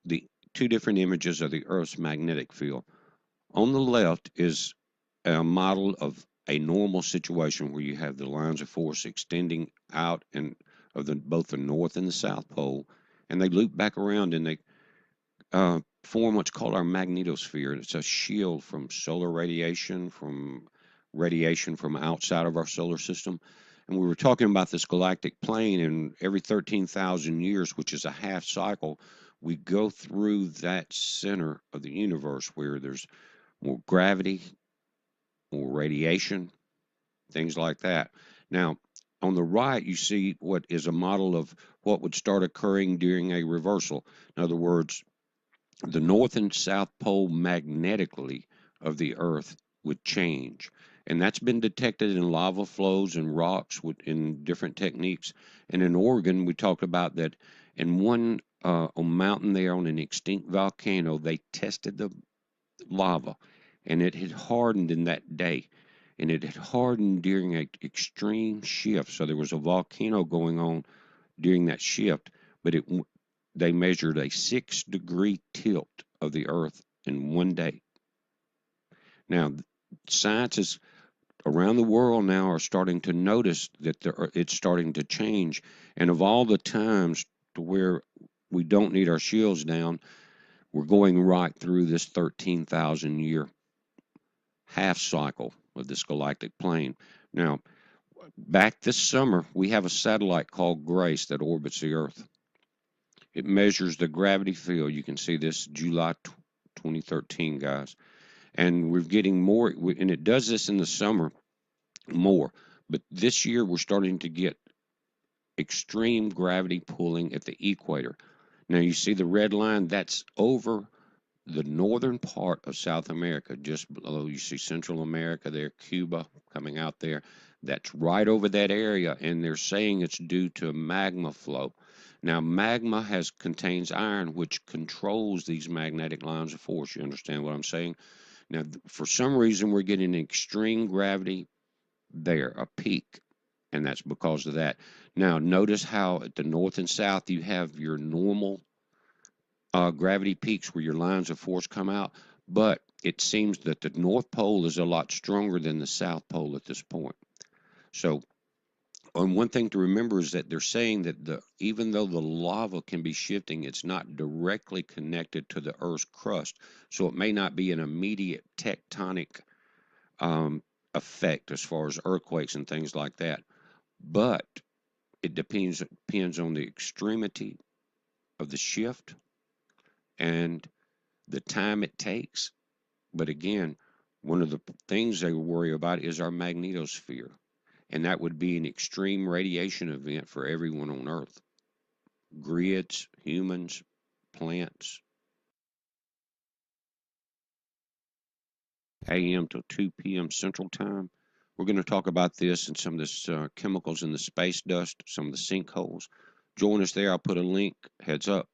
the two different images of the Earth's magnetic field. On the left is a model of a normal situation where you have the lines of force extending out and of both the north and the south pole, and they loop back around and they form what's called our magnetosphere. It's a shield from solar radiation, from radiation from outside of our solar system. And we were talking about this galactic plane, and every 13,000 years, which is a half cycle, we go through that center of the universe where there's more gravity, more radiation, things like that. Now, on the right, you see what is a model of what would start occurring during a reversal. In other words, the north and south pole magnetically of the Earth would change. And that's been detected in lava flows and rocks in different techniques. And in Oregon, we talked about that in one a mountain there on an extinct volcano, they tested the lava and it had hardened in that day. And it had hardened during an extreme shift. So there was a volcano going on during that shift, but they measured a 6-degree tilt of the Earth in one day. Now, scientists around the world now are starting to notice that it's starting to change. And of all the times to where we don't need our shields down, we're going right through this 13,000 year half cycle of this galactic plane. Now, back this summer, we have a satellite called Grace that orbits the Earth. It measures the gravity field. You can see this July 2013, guys. And we're getting more, and it does this in the summer more. But this year, we're starting to get extreme gravity pulling at the equator. Now, you see the red line? That's over the northern part of South America, just below. You see Central America there, Cuba coming out there. That's right over that area, and they're saying it's due to magma flow. Now, magma contains iron, which controls these magnetic lines of force. You understand what I'm saying? Now, for some reason, we're getting extreme gravity there, a peak, and that's because of that. Now, notice how at the north and south you have your normal gravity peaks where your lines of force come out, but it seems that the North Pole is a lot stronger than the South Pole at this point. So, and one thing to remember is that they're saying that even though the lava can be shifting, it's not directly connected to the Earth's crust, so it may not be an immediate tectonic um, effect as far as earthquakes and things like that. But it depends on the extremity of the shift and the time it takes. But again, one of the things they worry about is our magnetosphere, and that would be an extreme radiation event for everyone on Earth, grids, humans, plants, AM till 2 p.m. Central Time. We're going to talk about this and some of this chemicals in the space dust, some of the sinkholes. Join us there. I'll put a link. Heads up.